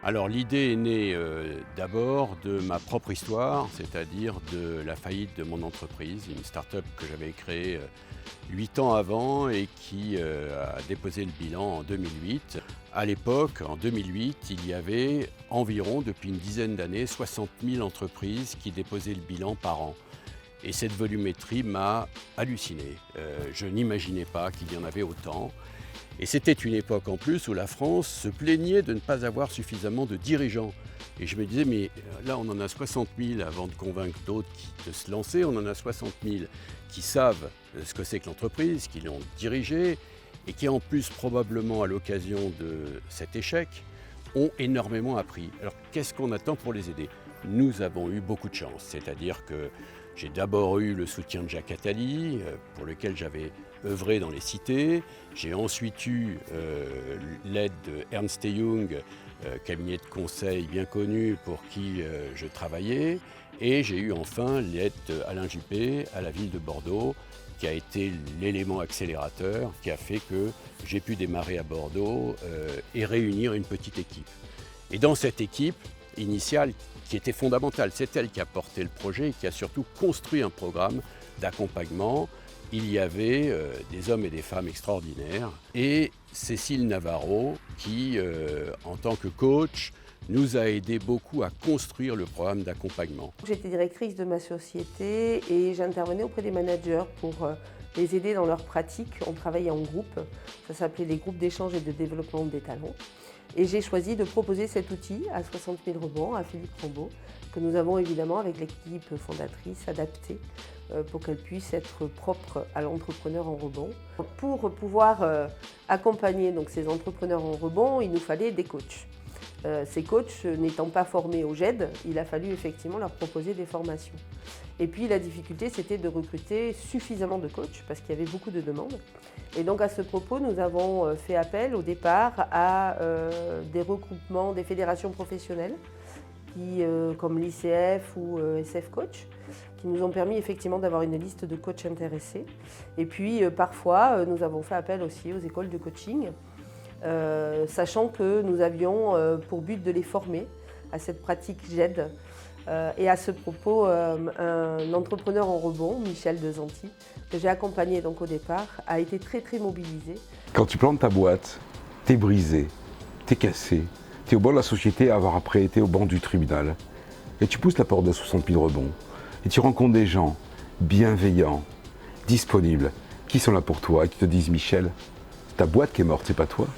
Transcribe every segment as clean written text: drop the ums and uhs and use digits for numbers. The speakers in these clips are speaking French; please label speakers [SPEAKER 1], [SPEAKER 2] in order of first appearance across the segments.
[SPEAKER 1] Alors l'idée est née d'abord de ma propre histoire, c'est-à-dire de la faillite de mon entreprise, une start-up que j'avais créée 8 ans avant et qui a déposé le bilan en 2008. À l'époque, en 2008, il y avait environ, depuis une dizaine d'années, 60 000 entreprises qui déposaient le bilan par an. Et cette volumétrie m'a halluciné. Je n'imaginais pas qu'il y en avait autant. Et c'était une époque en plus où la France se plaignait de ne pas avoir suffisamment de dirigeants. Et je me disais, mais là on en a 60 000 avant de convaincre d'autres de se lancer, on en a 60 000 qui savent ce que c'est que l'entreprise, qui l'ont dirigée et qui en plus probablement à l'occasion de cet échec ont énormément appris. Alors qu'est-ce qu'on attend pour les aider ? Nous avons eu beaucoup de chance, c'est-à-dire que j'ai d'abord eu le soutien de Jacques Attali, pour lequel j'avais œuvré dans les cités. J'ai ensuite eu l'aide de Ernst & Young, cabinet de conseil bien connu pour qui je travaillais. Et j'ai eu enfin l'aide d'Alain Juppé à la ville de Bordeaux, qui a été l'élément accélérateur qui a fait que j'ai pu démarrer à Bordeaux et réunir une petite équipe. Et dans cette équipe initiale, qui était fondamentale, c'est elle qui a porté le projet et qui a surtout construit un programme d'accompagnement. Il y avait des hommes et des femmes extraordinaires et Cécile Navarro qui, en tant que coach, nous a aidé beaucoup à construire le programme d'accompagnement.
[SPEAKER 2] J'étais directrice de ma société et j'intervenais auprès des managers pour les aider dans leur pratique. On travaillait en groupe, ça s'appelait les groupes d'échange et de développement des talents. Et j'ai choisi de proposer cet outil à 60 000 rebonds, à Philippe Rambaud, que nous avons évidemment avec l'équipe fondatrice adapté pour qu'elle puisse être propre à l'entrepreneur en rebond. Pour pouvoir accompagner donc, ces entrepreneurs en rebond, il nous fallait des coachs. Ces coachs n'étant pas formés au GED, il a fallu effectivement leur proposer des formations. Et puis la difficulté, c'était de recruter suffisamment de coachs parce qu'il y avait beaucoup de demandes. Et donc à ce propos, nous avons fait appel au départ à des regroupements, des fédérations professionnelles, comme l'ICF ou SF Coach, qui nous ont permis effectivement d'avoir une liste de coachs intéressés. Et puis parfois, nous avons fait appel aussi aux écoles de coaching, sachant que nous avions pour but de les former à cette pratique GED. Et à ce propos, un entrepreneur en rebond, Michel Dezanti, que j'ai accompagné donc au départ, a été très mobilisé.
[SPEAKER 3] Quand tu plantes ta boîte, t'es brisé, t'es cassé, t'es au bord de la société à avoir après été au banc du tribunal. Et tu pousses la porte de 60 000 rebonds. Et tu rencontres des gens bienveillants, disponibles, qui sont là pour toi et qui te disent « Michel, c'est ta boîte qui est morte, c'est pas toi.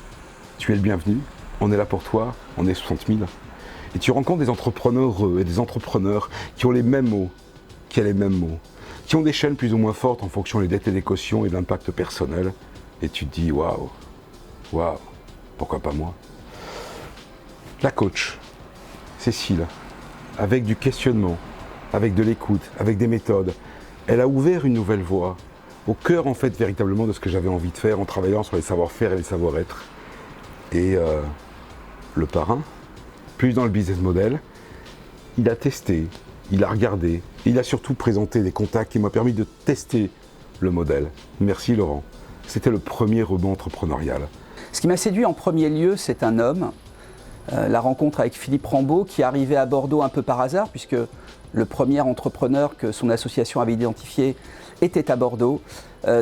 [SPEAKER 3] Tu es le bienvenu, on est là pour toi, on est 60 000. » Et tu rencontres des entrepreneurs et des entrepreneurs qui ont les mêmes mots, qui ont des chaînes plus ou moins fortes en fonction des dettes et des cautions et de l'impact personnel. Et tu te dis, waouh, pourquoi pas moi? La coach, Cécile, avec du questionnement, avec de l'écoute, avec des méthodes, elle a ouvert une nouvelle voie, au cœur en fait véritablement de ce que j'avais envie de faire en travaillant sur les savoir-faire et les savoir-être. Et le parrain, plus dans le business model, il a testé, il a regardé, et il a surtout présenté des contacts qui m'ont permis de tester le modèle. Merci Laurent, c'était le premier rebond entrepreneurial.
[SPEAKER 4] Ce qui m'a séduit en premier lieu, c'est un homme, la rencontre avec Philippe Rambaud qui est arrivé à Bordeaux un peu par hasard, puisque le premier entrepreneur que son association avait identifié était à Bordeaux.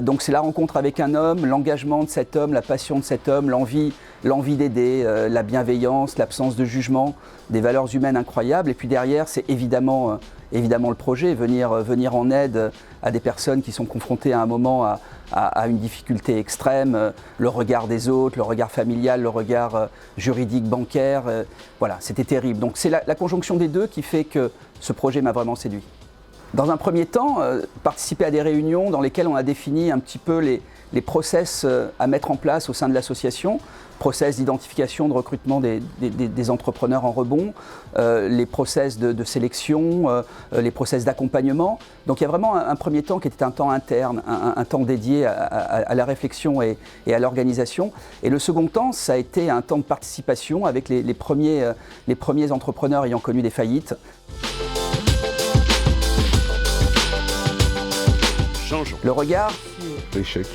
[SPEAKER 4] Donc c'est la rencontre avec un homme, l'engagement de cet homme, la passion de cet homme, l'envie d'aider, la bienveillance, l'absence de jugement, des valeurs humaines incroyables. Et puis derrière, c'est évidemment le projet, venir en aide à des personnes qui sont confrontées à un moment à une difficulté extrême, le regard des autres, le regard familial, le regard juridique, bancaire. Voilà, c'était terrible. Donc c'est la conjonction des deux qui fait que ce projet m'a vraiment séduit. Dans un premier temps, participer à des réunions dans lesquelles on a défini un petit peu les process à mettre en place au sein de l'association, process d'identification, de recrutement des entrepreneurs en rebond, les process de sélection, les process d'accompagnement. Donc il y a vraiment un premier temps qui était un temps interne, un temps dédié à la réflexion et à l'organisation. Et le second temps, ça a été un temps de participation avec les premiers entrepreneurs ayant connu des faillites.
[SPEAKER 1] Changeons.
[SPEAKER 4] Le regard
[SPEAKER 3] L'échec.